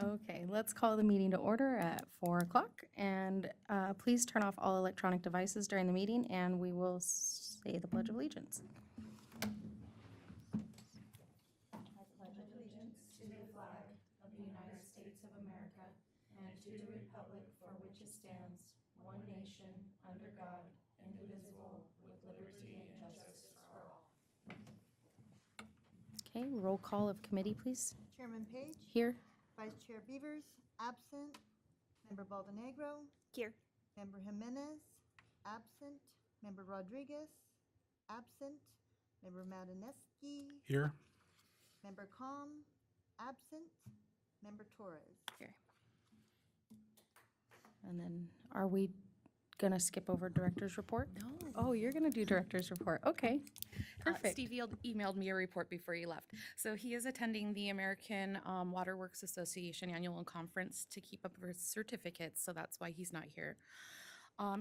Okay, let's call the meeting to order at 4 o'clock. And please turn off all electronic devices during the meeting, and we will say the Pledge of Allegiance. Okay, roll call of committee, please. Chairman Page, Here. Vice Chair Beavers, absent. Member Baldenegro, Here. Member Jimenez, absent. Member Rodriguez, absent. Member Madaneski, Here. Member Com, absent. Member Torres. Here. And then, are we gonna skip over director's report? No. Oh, you're gonna do director's report. Okay, perfect. Steve emailed me a report before he left. So he is attending the American Waterworks Association annual conference to keep up his certificates, so that's why he's not here.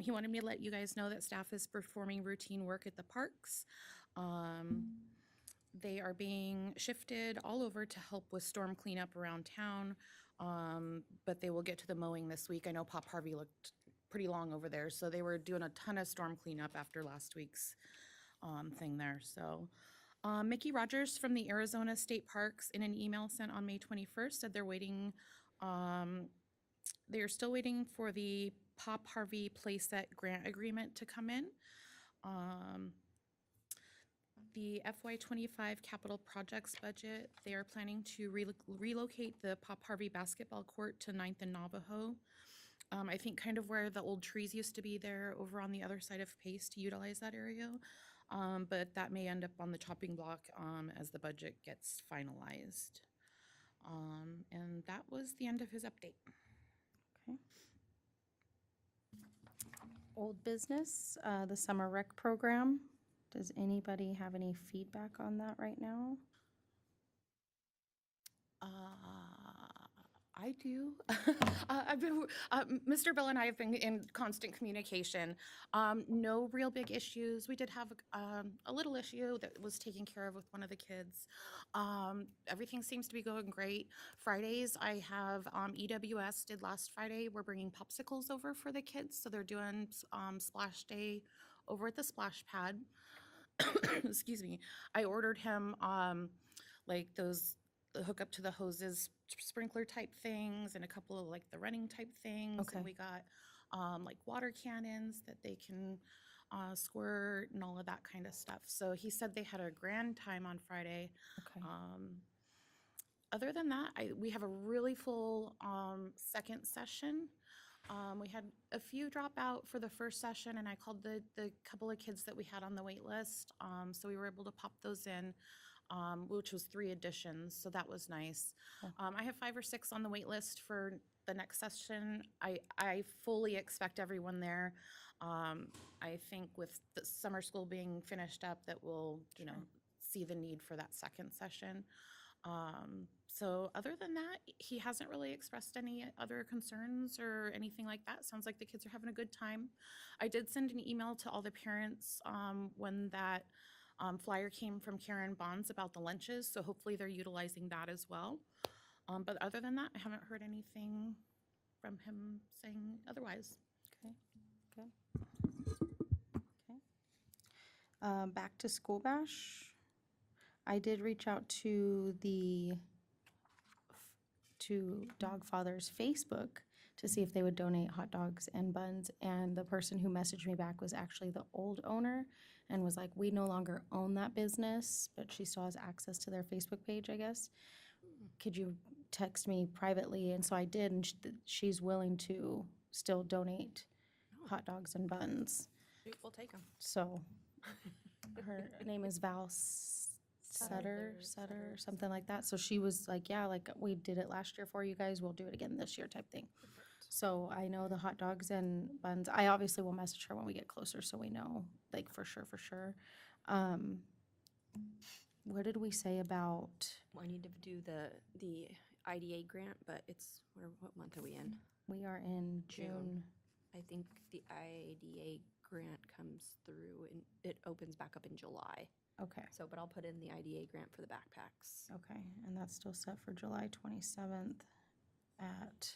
He wanted me to let you guys know that staff is performing routine work at the parks. They are being shifted all over to help with storm cleanup around town, but they will get to the mowing this week. I know Pop Harvey looked pretty long over there, so they were doing a ton of storm cleanup after last week's thing there. So Mickey Rogers from the Arizona State Parks, in an email sent on May 21st, said they're waiting, they are still waiting for the Pop Harvey playset grant agreement to come in. The FY25 capital projects budget, they are planning to relocate the Pop Harvey basketball court to 9th and Navajo. I think kind of where the old trees used to be there, over on the other side of Pace, to utilize that area. But that may end up on the chopping block as the budget gets finalized. And that was the end of his update. Okay. Old business, the summer rec program. Does anybody have any feedback on that right now? I do. Mr. Bill and I have been in constant communication. No real big issues. We did have a little issue that was taken care of with one of the kids. Everything seems to be going great. Fridays, I have EWS did last Friday. We're bringing popsicles over for the kids, so they're doing splash day over at the splash pad. Excuse me. I ordered him like those hook up to the hoses sprinkler type things and a couple of like the running type things. Okay. And we got like water cannons that they can squirt and all of that kind of stuff. So he said they had a grand time on Friday. Okay. Other than that, we have a really full second session. We had a few drop out for the first session, and I called the couple of kids that we had on the wait list. So we were able to pop those in, which was 3 additions, so that was nice. I have 5 or 6 on the wait list for the next session. I fully expect everyone there. I think with the summer school being finished up, that we'll, you know, see the need for that second session. So other than that, he hasn't really expressed any other concerns or anything like that. Sounds like the kids are having a good time. I did send an email to all the parents when that flyer came from Karen Bonds about the lunches, so hopefully they're utilizing that as well. But other than that, I haven't heard anything from him saying otherwise. Okay, good. Okay. Back to school bash. I did reach out to Dog Father's Facebook to see if they would donate hot dogs and buns, and the person who messaged me back was actually the old owner and was like, we no longer own that business, but she still has access to their Facebook page, I guess. Could you text me privately? And so I did, and she's willing to still donate hot dogs and buns. We'll take them. So her name is Val Sutter, something like that. So she was like, yeah, like we did it last year for you guys, we'll do it again this year type thing. So I know the hot dogs and buns, I obviously will message her when we get closer so we know, like for sure. What did we say about? I need to do the IDA grant, but it's, what month are we in? We are in June. I think the IDA grant comes through and it opens back up in July. Okay, So, but I'll put in the IDA grant for the backpacks. okay, and that's still set for July 27th. at,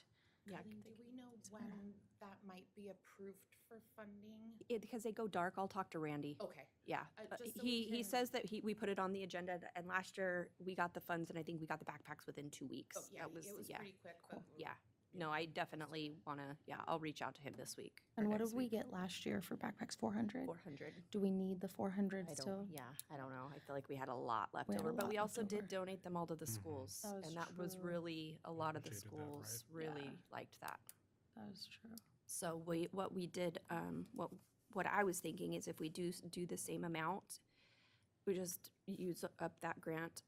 Yeah, Colleen, do we know when that might be approved for funding? because they go dark, I'll talk to Randy. Okay. Yeah, just so we he can- says that we put it on the agenda, and last year we got the funds, and I think we got the backpacks within 2 weeks. Oh, yeah, That was, it was yeah, pretty quick, but. yeah. No, I definitely wanna, yeah, I'll reach out to him this week. or and what next did we week. get last year for backpacks? 400? 400. Do we need the 400 I still? don't, yeah, I don't know. I feel like we had a lot left We had a over, but lot we also left did over. donate them all to the schools. That was And that was true. really, a lot of the Appreciated that, schools right? really Yeah. liked that. That is true. So what we did, what I was thinking is if we do the same amount, we just use up that grant.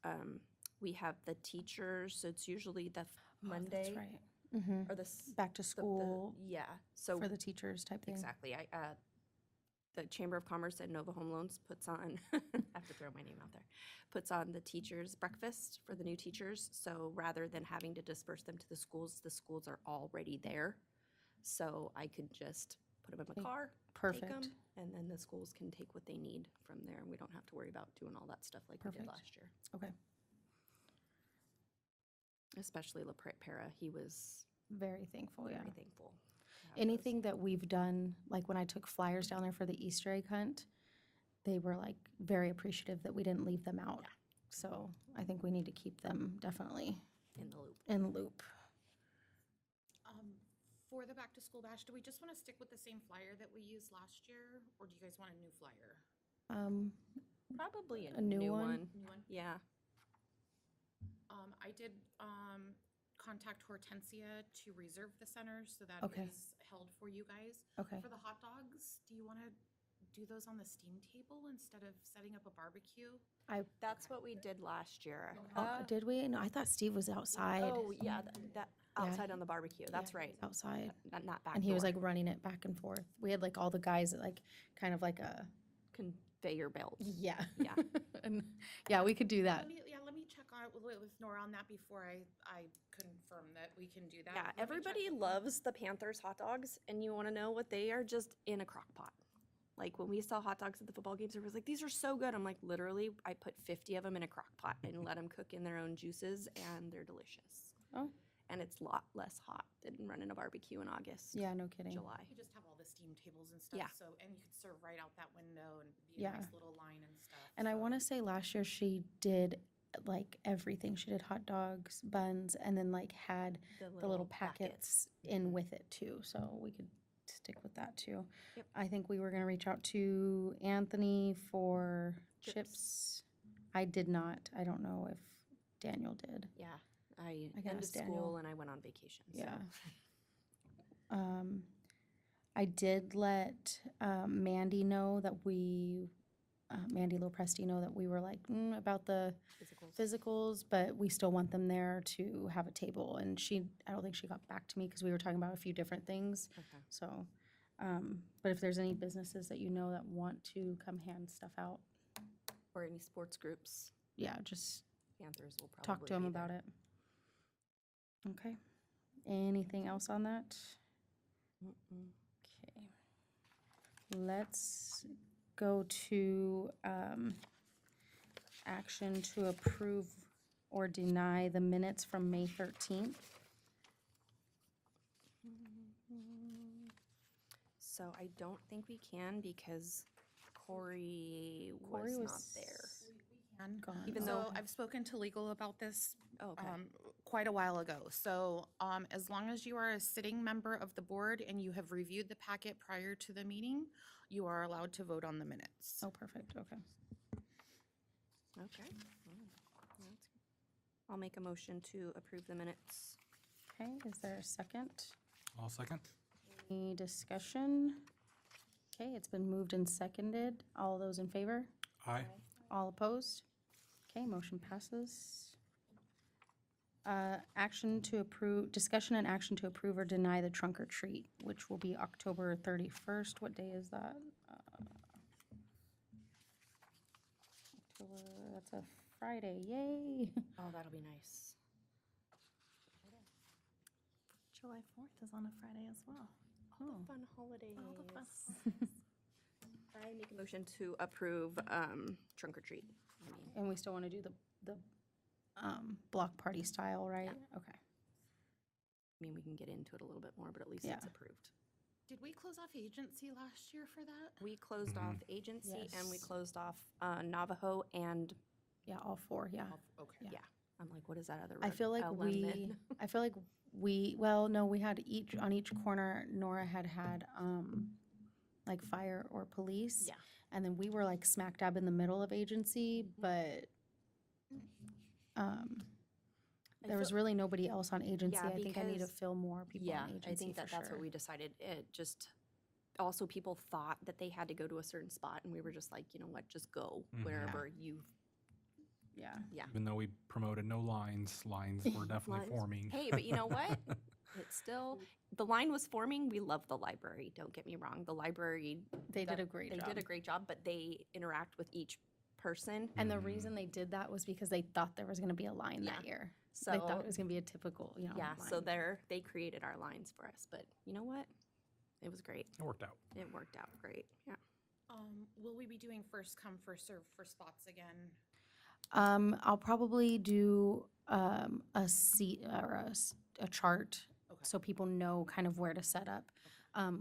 We have the teachers, so it's usually the Monday. That's right. Mm-hmm. Or Back to the- school Yeah, so for the teachers type thing. exactly. The Chamber of Commerce and Nova Home Loans puts on, I have to throw my name out there, puts on the teachers' breakfast for the new teachers. So rather than having to disperse them to the schools are already there. So I could just put them in Okay, my car, take Perfect. them, and then the schools can take what they need from there. And we don't have to worry about doing all that stuff like we did Perfect. last year. Okay. Especially La Para, he was Very thankful, very yeah. thankful. to have those. Anything that we've done, like when I took flyers down there for the Easter egg hunt, they were like very appreciative that we didn't leave them out. So I think we need to keep them definitely In the loop. in the loop. For the back to school bash, do we just want to stick with the same flyer that we used last year? Or do you guys want a new flyer? Probably A new one? New one? Yeah. I did, contact Hortensia to reserve the center, so that Okay. is held for you guys. Okay. For the hot dogs, do you want to do those on the steam table instead of setting up a barbecue? That's what we did last year. Did we? No, I thought Steve was outside. Oh, yeah, that Yeah, outside on the barbecue. That's Yeah, right. Outside. Not back And he was door. like running it back and forth. We had like all the guys that like kind of like a, Conveyor belt. yeah. Yeah. And yeah, we could do that. Let me check on it with Nora on that before I confirm that we can do that. Yeah, Let me check everybody with- loves the Panthers hot dogs, and you want to know what they are just in a crock pot. Like when we sell hot dogs at the football games, everybody's like, "These are so good." I'm like, literally, I put 50 of them in a crock pot and let them cook in their own juices, and they're delicious. Oh. And it's a lot less hot than running a barbecue in August, Yeah, no kidding. July. You just have all the steam tables and stuff. Yeah. So, and you could serve right out that window and be Yeah. a nice little line and stuff. And I so- want to say last year she did like everything. She did hot dogs, buns, and then like had the little packets in with it too. So we could stick with that too. Yep. I think we were going to reach out to Anthony for Chips. chips. I did not. I don't know if Daniel did. Yeah, I I can ended ask Daniel. school and I went on vacation. So. Yeah. I did let Mandy know that Mandy Lopresti know that we were like about the Physicals. physicals, but we still want them there to have a table. And I don't think she got back to me because we were talking about a few different things. Okay. So, but if there's any businesses that you know that want to come hand stuff out, Or any sports groups, yeah, just Panthers will probably talk to them be about there. it. Okay. Anything else on that? Mm-mm. Okay. Let's go to action to approve or deny the minutes from May 13th. So I don't think we can because Corey Corey was not there. And Gone. Even so though- I've spoken to legal about this Oh, okay. quite a while ago. So as long as you are a sitting member of the board and you have reviewed the packet prior to the meeting, you are allowed to vote on the minutes. Oh, perfect, okay. Okay. I'll make a motion to approve the minutes. Okay, is there a second? I'll second. Any discussion? Okay, it's been moved and seconded. All those in favor? Aye. All opposed? Okay, motion passes. Action to approve, discussion and action to approve or deny the trunk or treat, which will be October 31st. What day is that? October, that's a Friday, yay. Oh, that'll be nice. July 4th is on a Friday as well. All the fun holidays. All the fun I make a motion to approve trunk or treat. I mean, And we still want to do the block party style, right? Okay. mean, we can get into it a little bit more, but at least Yeah. it's approved. Did we close off agency last year for that? We closed Mhm. off agency and we Yes. closed off Navajo and, Yeah, all four, yeah. Okay. Yeah. yeah. I'm like, what is that other road? I feel like Lemon. I feel like well, no, we had on each corner, Nora had, like fire or police. Yeah. And then we were like smack dab in the middle of agency, but, there was really nobody else on agency. Yeah, I think I need to because- fill more people Yeah, on agency I think for that that's what sure. we decided. It just, also people thought that they had to go to a certain spot and we were just like, you know what, just go Mhm. wherever you, Yeah. yeah. Even though we promoted no lines, lines were definitely Lines. forming. Hey, but you know what? It's still, the line was forming. We love the library. Don't get me wrong. The library, They did that- a great job. they did a great job, but they interact with each person. And the Mhm. reason they did that was because they thought there was gonna be a line that year. So They thought it was gonna be a typical, yeah, so line. they created our lines for us. But you know what? It was great. It worked out. It worked out great. Yeah. Will we be doing first come, first serve for spots again? I'll probably do, a seat or a chart, Okay. so people know kind of where to set up.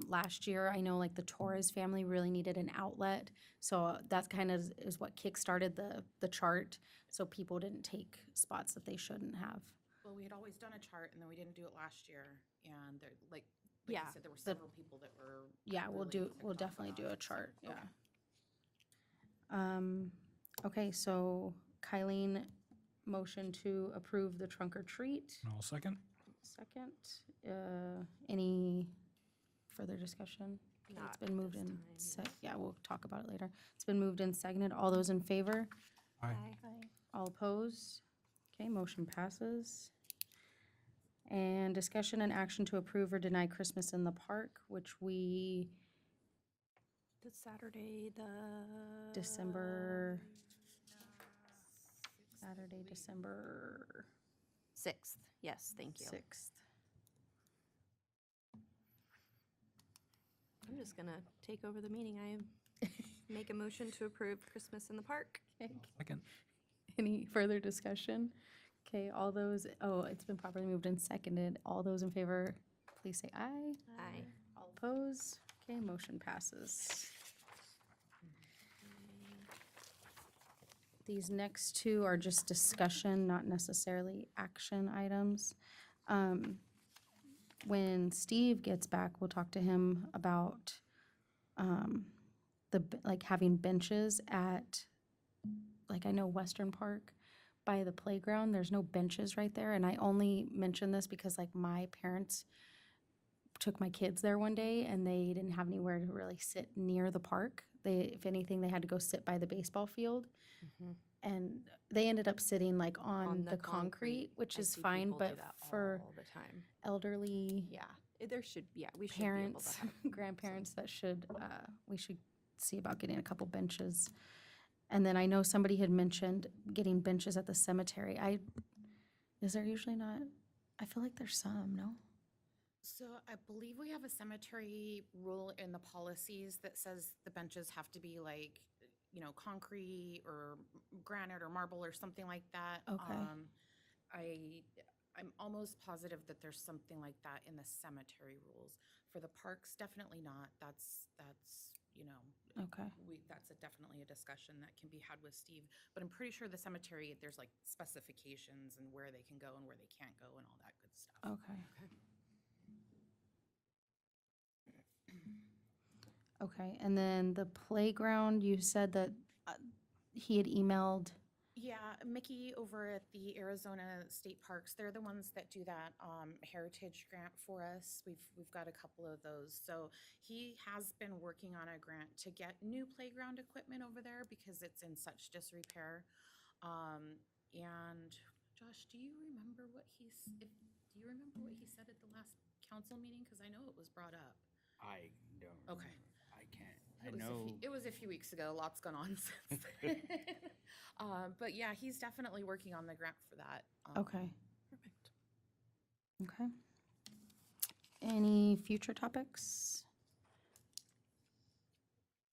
Last year, I know like the Torres family really needed an outlet, so that's kind of is what kickstarted the chart, so people didn't take spots that they shouldn't have. Well, we had always done a chart and then we didn't do it last year. And there, like Yeah, you said, there were several people that were. Yeah, really we'll ticked off definitely do about a it, so, chart, yeah. okay. Okay, so Kylene, motion to approve the trunk or treat. And I'll second. Second, any further discussion? Okay, Not it's been at moved this in, time, yeah, we'll talk about it later. It's been moved and seconded. All those in favor? Aye. All opposed? Okay, motion passes. And discussion and action to approve or deny Christmas in the park, which we, The Saturday, the December, Saturday, December 6th. Yes, thank you. 6th. I'm just gonna take over the meeting. I make a motion to approve Christmas in the park. Okay, Second. any further discussion? Okay, all those, it's been properly moved and seconded. All those in favor, please say aye. Aye. All opposed? Okay, motion passes. These next two are just discussion, not necessarily action items. When Steve gets back, we'll talk to him about like having benches at, like I know Western Park by the playground, there's no benches right there. And I only mention this because like my parents took my kids there one day and they didn't have anywhere to really sit near the park. If anything, they had to go sit by the baseball field. Mhm. And they ended up sitting like on the concrete, concrete. which I is see fine, people do but that for all the time. elderly Yeah, there should, yeah, we should be able parents, to have. grandparents that we should see about getting a couple benches. And then I know somebody had mentioned getting benches at the cemetery. Is there usually not? I feel like there's some, no? So I believe we have a cemetery rule in the policies that says the benches have to be like, concrete or granite or marble or something like that. Okay. I'm almost positive that there's something like that in the cemetery rules. For the parks, definitely not. That's Okay. that's definitely a discussion that can be had with Steve. But I'm pretty sure the cemetery, there's like specifications and where they can go and where they can't go and all that good stuff. Okay. Okay, and then the playground, you said that he had emailed, Yeah, Mickey over at the Arizona State Parks, they're the ones that do that heritage grant for us. We've got a couple of those. So he has been working on a grant to get new playground equipment over there because it's in such disrepair. And Josh, do you remember what he said at the last council meeting? Because I know it was brought up. I don't. Okay. I can't. It I was know. it was a few weeks ago. Lots gone on since then. But yeah, he's definitely working on the grant for that. okay, Perfect. okay. Any future topics?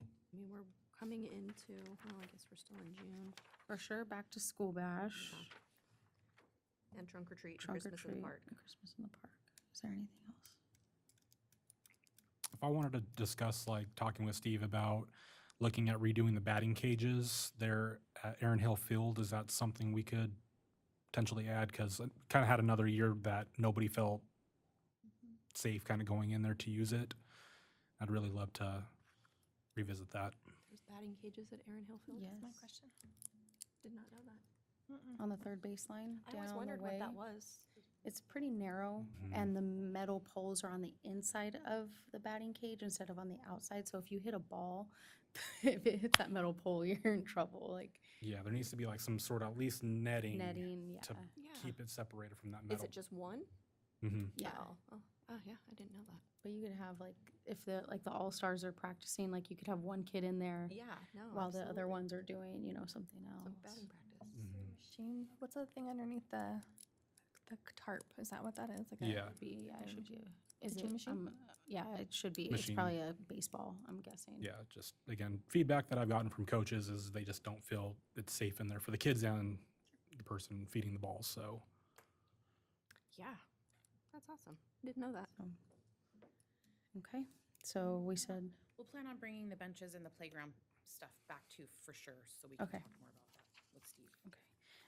I mean, we're coming into, well, I guess we're still in June. For sure, back to school bash, And trunk or treat, and trunk or Christmas treat, in the park. and Christmas in the park. Is there anything else? If I wanted to discuss, like, talking with Steve about looking at redoing the batting cages there at Aaron Hill Field, is that something we could potentially add? Because it kind of had another year that nobody felt safe kind of going in there to use it. I'd really love to revisit that. There's batting cages at Aaron Hill Field? Yes. That's my question. Did not know that. On the third baseline, I always down the wondered what way. that was. It's pretty narrow, and the metal poles are on the inside of the batting cage instead of on the outside. So if you hit a ball, if it hits that metal pole, you're in trouble. Like Yeah, there needs to be like some sort of at least netting netting, yeah, to Yeah. keep it separated from that Is metal. it just one? Mhm. yeah. Oh, yeah, I didn't know that. But you could have like if the all-stars are practicing, like you could have one kid in there Yeah, no. while the other absolutely. ones are doing, something Some else. batting practice. Machine. What's the thing underneath the tarp? Is that what that is? Like a, Yeah. It should be. Is Pitching it? machine? Yeah, it should be. It's Machine. probably a baseball, I'm guessing. Yeah, just again, feedback that I've gotten from coaches is they just don't feel it's safe in there for the kids and the person feeding the balls. So Yeah, that's awesome. Didn't know that. Okay, so we said, We'll plan on bringing the benches and the playground stuff back too, for sure, so we can Okay. talk more about that with Steve. okay.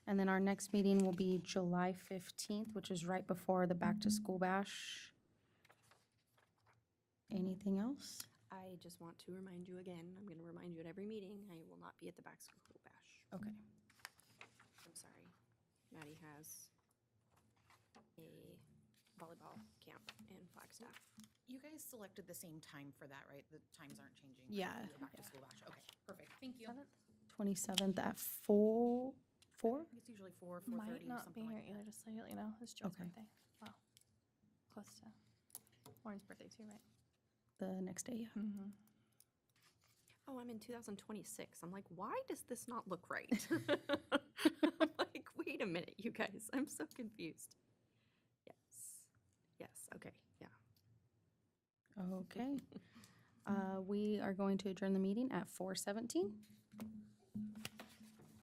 And then our next meeting will be July 15th, which is right before the back-to-school bash. Anything else? I just want to remind you again, I'm going to remind you at every meeting, I will not be at the back school bash. Okay. I'm sorry. Maddie has a volleyball camp in Flagstaff. You guys selected the same time for that, right? The times aren't changing? for Yeah. the Back to school bash. Okay, perfect. Thank you. 27th at 4? It's usually 4, 4:30 might or not be something here like that. either, just so you know. It's Joe's Okay. birthday. Well, close to Lauren's birthday too, right? The next day, yeah. Mm-hmm. Oh, I'm in 2026. I'm like, why does this not look right? I'm like, wait a minute, you guys. I'm so confused. Yes. Yes. Okay. Yeah. Okay. We are going to adjourn the meeting at 4:17.